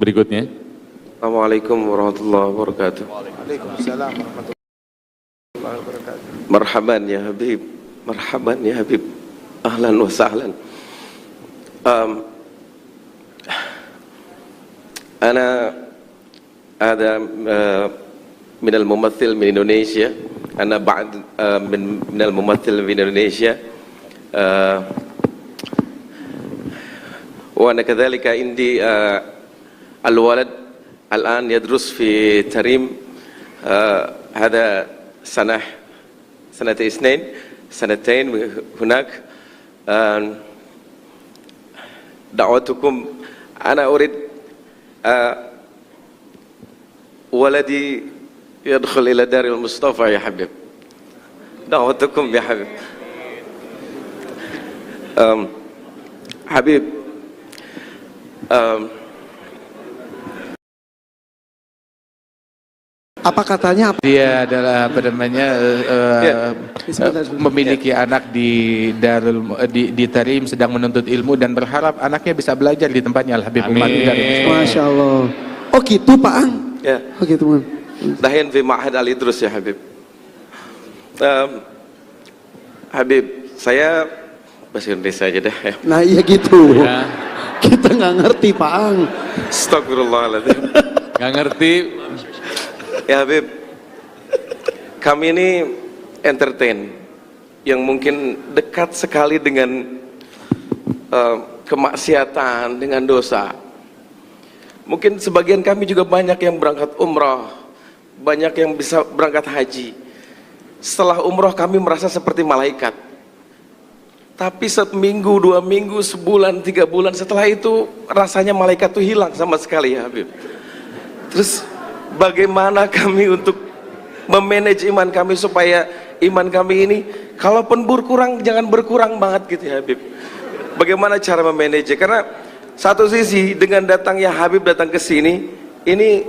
berikutnya. Assalamualaikum warahmatullahi wabarakatuh. Waalaikumsalam warahmatullahi wabarakatuh. Marhaban ya Habib, marhaban ya Habib, ahlan wa sahlan. Ana ada min al-mumathil min Indonesia. Ana ba'd min al-mumathil min Indonesia. Wa ana kadhalika indi al-walad الآن يدرس في تريم هذا سنتين هناك. دعوتكم أنا أريد ولدي يدخل إلى دار المصطفى يا حبيب. دعوتكم يا حبيب. حبيب Apa katanya? Dia adalah apa namanya memiliki anak di di Tarim, sedang menuntut ilmu dan berharap anaknya bisa belajar di tempatnya Al Habib Umar. Masya Allah. Oh gitu Pak Ang? Ya. Oh gitu Man. Dahin fi Ma'had Al-Idrus ya Habib. Habib, saya bahasa Indonesia aja deh ya. Nah iya gitu Ya. Kita nggak ngerti Pak Ang. Astagfirullahaladzim. Nggak ngerti. Ya Habib, kami ini entertain yang mungkin dekat sekali dengan kemaksiatan, dengan dosa. Mungkin sebagian kami juga banyak yang berangkat umrah, banyak yang bisa berangkat haji. Setelah umrah kami merasa seperti malaikat. Tapi seminggu, 2 minggu, sebulan, 3 bulan setelah itu rasanya malaikat itu hilang sama sekali ya Habib. Terus bagaimana kami untuk memanage iman kami supaya iman kami ini kalaupun berkurang jangan berkurang banget gitu ya Habib. Bagaimana cara memanage? Karena satu sisi dengan datangnya Habib datang ke sini, ini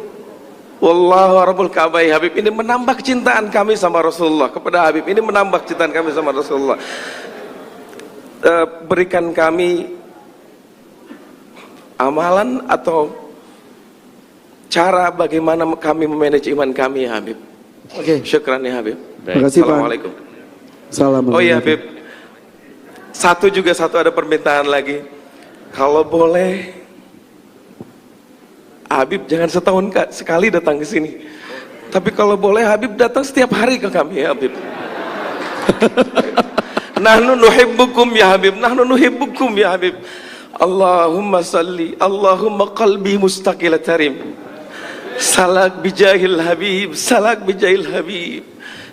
wallahu rabbul Ka'bah ya Habib, ini menambah kecintaan kami sama Rasulullah kepada Habib. Ini menambah kecintaan kami sama Rasulullah. Berikan kami amalan atau cara bagaimana kami memanage iman kami ya Habib. Oke. Syukran ya Habib. Terima kasih Pak. Assalamualaikum. Salam. Oh iya Habib, satu ada permintaan lagi. Kalau boleh Habib jangan setahun sekali datang ke sini. Tapi kalau boleh Habib datang setiap hari ke kami ya Habib. Nahnu nuhibbukum ya Habib, nahnu nuhibbukum ya Habib. Allahumma salli, Allahumma qalbi mustaqil tarim. Salak bijahil Habib, salak bijahil Habib.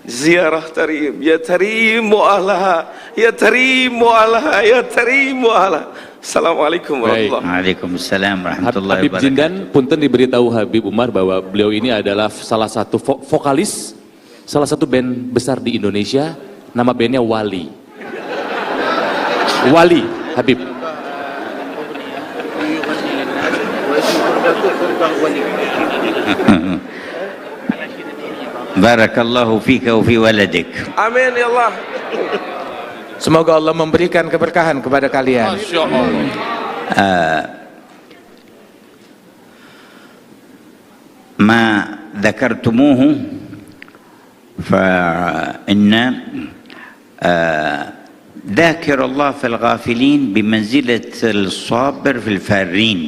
Ziarah tarim, ya tarim mu'alaha, ya tarim mu'alaha, ya tarim mu'alaha. Assalamualaikum warahmatullahi wabarakatuh. Waalaikumsalam warahmatullahi Habib wabarakatuh. Jindan punten diberitahu Habib Umar bahwa beliau ini adalah salah satu vokalis salah satu band besar di Indonesia, nama bandnya Wali. Wali Habib. Barakallahu fika wa fi waladik. Amin ya Allah. Semoga Allah memberikan keberkahan kepada kalian. Masya Allah. ما ذكرتموه فإن ذاكر الله في الغافلين بمنزلة الصابر في الفارين،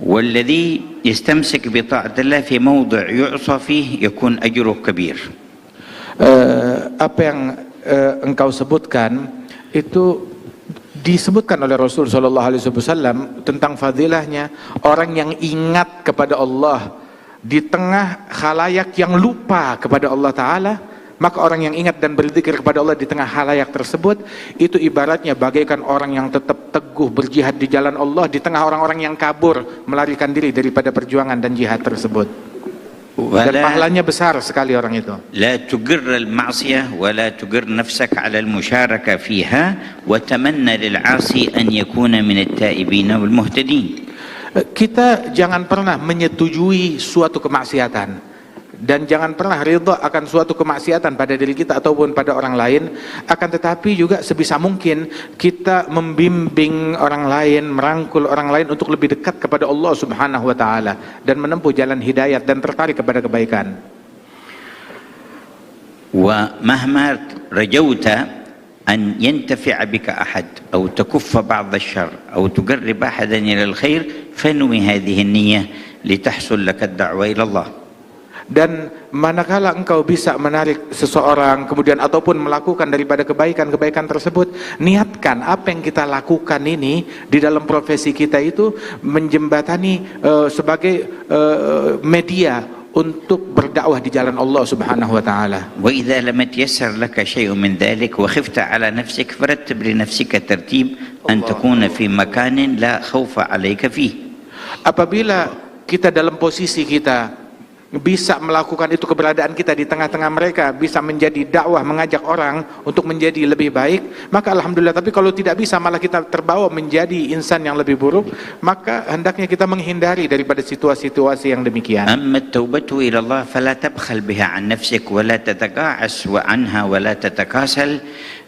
والذي يستمسك بطاعة الله في موضع يعصى فيه يكون أجره كبير. Apa yang engkau sebutkan itu disebutkan oleh Rasul Shallallahu Alaihi Wasallam tentang fadilahnya orang yang ingat kepada Allah di tengah khalayak yang lupa kepada Allah Ta'ala. Maka orang yang ingat dan berzikir kepada Allah di tengah khalayak tersebut, itu ibaratnya bagaikan orang yang tetap teguh berjihad di jalan Allah di tengah orang-orang yang kabur melarikan diri daripada perjuangan dan jihad tersebut. Dan pahalanya besar sekali orang itu. لا تجر المعصية ولا تجر نفسك على المشاركة فيها وتمنى للعاصي أن يكون من التائبين والمهتدين. Kita jangan pernah menyetujui suatu kemaksiatan dan jangan pernah ridha akan suatu kemaksiatan pada diri kita ataupun pada orang lain. Akan tetapi juga sebisa mungkin kita membimbing orang lain, merangkul orang lain untuk lebih dekat kepada Allah Subhanahu wa taala dan menempuh jalan hidayat dan tertarik kepada kebaikan. ومهما رجوت أن ينتفع بك أحد أو تكف بعض الشر أو تقرب أحدا إلى الخير فانوي هذه النية لتحصل لك الدعوة إلى الله. Dan manakala engkau bisa menarik seseorang kemudian ataupun melakukan daripada kebaikan-kebaikan tersebut, niatkan apa yang kita lakukan ini di dalam profesi kita itu menjembatani sebagai media untuk berdakwah di jalan Allah Subhanahu wa taala. وإذا لم يتيسر لك شيء من ذلك وخفت على نفسك فرتب لنفسك ترتيب أن تكون في مكان لا خوف عليك فيه. Apabila kita dalam posisi kita bisa melakukan itu, keberadaan kita di tengah-tengah mereka bisa menjadi dakwah, mengajak orang untuk menjadi lebih baik, maka alhamdulillah. Tapi kalau tidak bisa, malah kita terbawa menjadi insan yang lebih buruk, maka hendaknya kita menghindari daripada situasi-situasi yang demikian. أما التوبة إلى الله فلا تبخل بها عن نفسك ولا تتقاعس عنها ولا تتكاسل،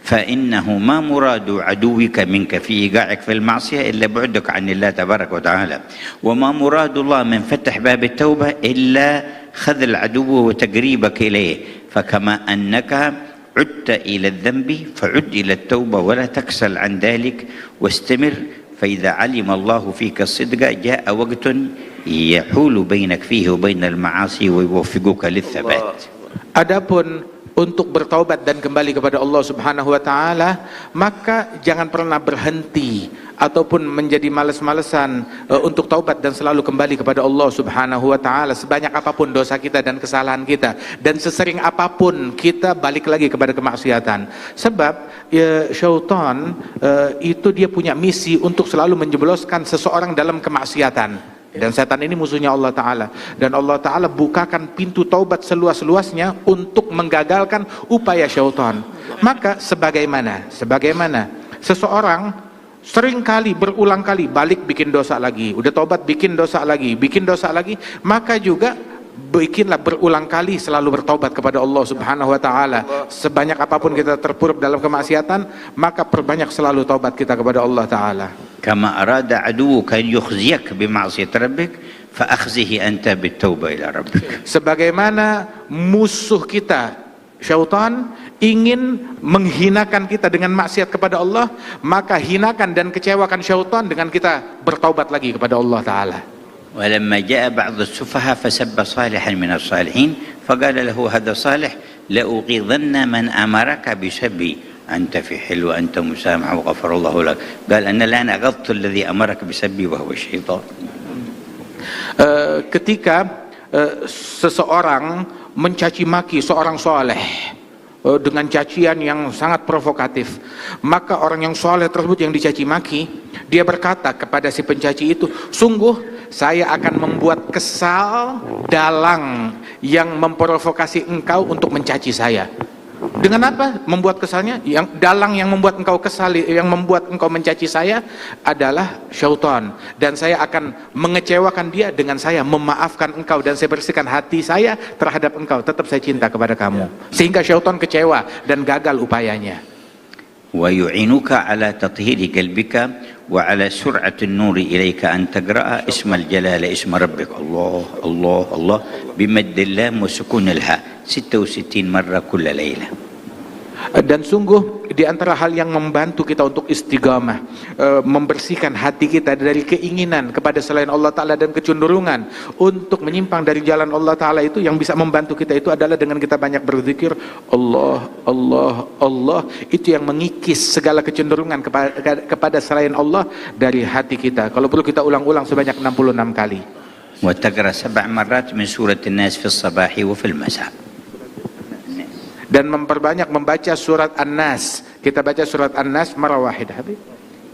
فإنه ما مراد عدوك منك في إيقاعك في المعصية إلا بعدك عن الله تبارك وتعالى، وما مراد الله من فتح باب التوبة إلا خذل عدوه وتقريبك إليه. فكما أنك عدت إلى الذنب فعد إلى التوبة ولا تكسل عن ذلك واستمر، فإذا علم الله فيك الصدق جاء وقت يحول بينك فيه وبين المعاصي ويوفقك للثبات. Adapun untuk bertaubat dan kembali kepada Allah Subhanahu wa taala, maka jangan pernah berhenti ataupun menjadi malas-malesan untuk taubat dan selalu kembali kepada Allah Subhanahu wa taala sebanyak apapun dosa kita dan kesalahan kita, dan sesering apapun kita balik lagi kepada kemaksiatan. Sebab syaitan itu dia punya misi untuk selalu menjebloskan seseorang dalam kemaksiatan. Dan setan ini musuhnya Allah Ta'ala, dan Allah Ta'ala bukakan pintu taubat seluas-luasnya untuk menggagalkan upaya syaitan. Maka sebagaimana seseorang seringkali berulang kali balik bikin dosa lagi, udah taubat bikin dosa lagi, maka juga bikinlah berulang kali selalu bertaubat kepada Allah Subhanahu wa taala. Sebanyak apapun kita terpuruk dalam kemaksiatan, maka perbanyak selalu taubat kita kepada Allah Ta'ala. كما أراد عدوك أن يخزيك بمعصية ربك فأخزه أنت بالتوبة إلى ربك. Sebagaimana musuh kita syaitan ingin menghinakan kita dengan maksiat kepada Allah, maka hinakan dan kecewakan syaitan dengan kita bertaubat lagi kepada Allah Ta'ala. ولما جاء بعض السفهاء فسب صالحا من الصالحين فقال له هذا صالح لأغيظن من أمرك بسبي أنت في حل وأنت مسامح وغفر الله لك. قال أنا الآن أغضت الذي أمرك بسبي وهو الشيطان. Ketika seseorang mencaci maki seorang soleh dengan cacian yang sangat provokatif, maka orang yang soleh tersebut yang dicaci maki, dia berkata kepada si pencaci itu, sungguh saya akan membuat kesal dalang yang memprovokasi engkau untuk mencaci saya. Dengan apa membuat kesalnya? Yang dalang yang membuat engkau kesal, yang membuat engkau mencaci saya adalah syaitan, dan saya akan mengecewakan dia dengan saya memaafkan engkau, dan saya bersihkan hati saya terhadap engkau, tetap saya cinta kepada kamu, sehingga syaitan kecewa dan gagal upayanya. ويعينك على تطهير قلبك وعلى سرعة النور إليك أن تقرأ اسم الجلالة اسم ربك الله الله الله بمد اللام وسكون الهاء 66 مرة كل ليلة. Dan sungguh di antara hal yang membantu kita untuk istiqamah, membersihkan hati kita dari keinginan kepada selain Allah Ta'ala dan kecenderungan untuk menyimpang dari jalan Allah Ta'ala, itu yang bisa membantu kita itu adalah dengan kita banyak berzikir Allah, Allah, Allah. Itu yang mengikis segala kecenderungan kepada selain Allah dari hati kita. Kalau perlu kita ulang-ulang sebanyak 66 kali. وتقرأ 7 مرات من سورة الناس في الصباح وفي المساء. Dan memperbanyak membaca surat An-Nas. Kita baca surat An-Nas marah wahidah, Habib.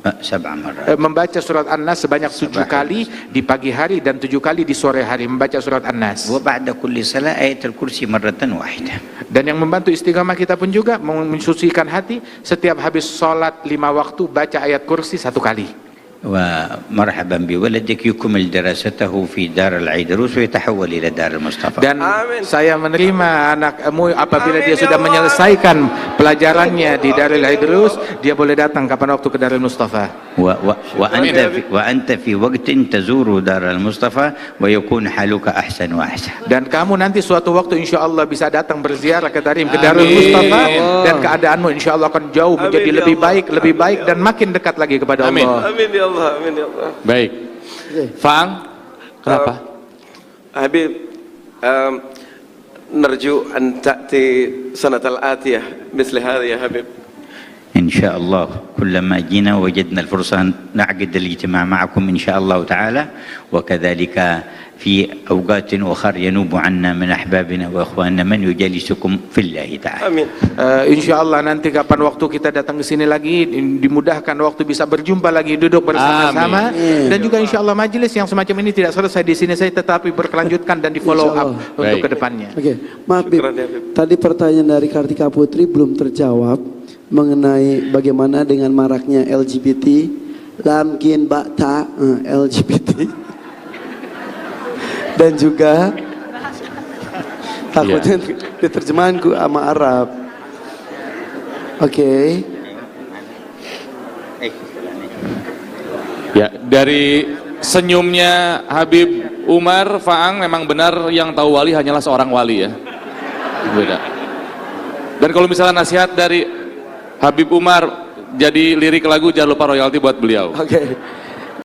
7 مرات. Membaca surat An-Nas sebanyak 7 kali di pagi hari dan 7 kali di sore hari, membaca surat An-Nas. وبعد كل صلاة آية الكرسي مرة واحدة. Dan yang membantu istiqamah kita pun juga mensucikan hati, setiap habis sholat 5 waktu baca ayat kursi 1 kali. ومرحبا بولدك يكمل دراسته في دار العيدروس ويتحول إلى دار المصطفى. Dan Amin. saya menerima anakmu apabila Amin, dia ya sudah Allah. menyelesaikan pelajarannya di Darul Idrus, dia boleh datang kapan waktu ke Darul Mustafa. وأنت في وقت تزور دار المصطفى ويكون حالك أحسن وأحسن. Dan kamu nanti suatu waktu insya Allah bisa datang berziarah ke Tarim, ke Darul Mustafa, dan keadaanmu insya Allah akan jauh menjadi Amin, ya lebih baik dan makin dekat lagi kepada Amin. Allah. Amin ya Allah, amin ya Allah. Baik. Faang, kenapa? Habib, نرجو أن تأتي سنة الآتية مثل هذه يا حبيب. إن شاء الله كلما جينا وجدنا الفرصة نعقد الاجتماع معكم إن شاء الله تعالى، وكذلك في أوقات أخرى ينوب عنا من أحبابنا وإخواننا من يجالسكم في الله تعالى. Amin. Insya Allah nanti kapan waktu kita datang ke sini lagi, dimudahkan waktu bisa berjumpa lagi, duduk bersama-sama, Amin. dan juga insya Allah majelis yang semacam ini tidak selesai di sini saya, tetapi berkelanjutkan dan di follow Insya up Allah. untuk Baik. kedepannya. Oke, maaf Bib. Syukran, ya, Bib. Tadi pertanyaan dari Kartika Putri belum terjawab mengenai bagaimana dengan maraknya LGBT, lamkin bakta LGBT. Dan juga takutnya diterjemahanku sama Arab. Oke. Ya, dari senyumnya Habib Umar, Faang memang benar yang tahu wali hanyalah seorang wali ya. Beda. Dan kalau misalnya nasihat dari Habib Umar jadi lirik lagu, jangan lupa royalti buat beliau. Oke.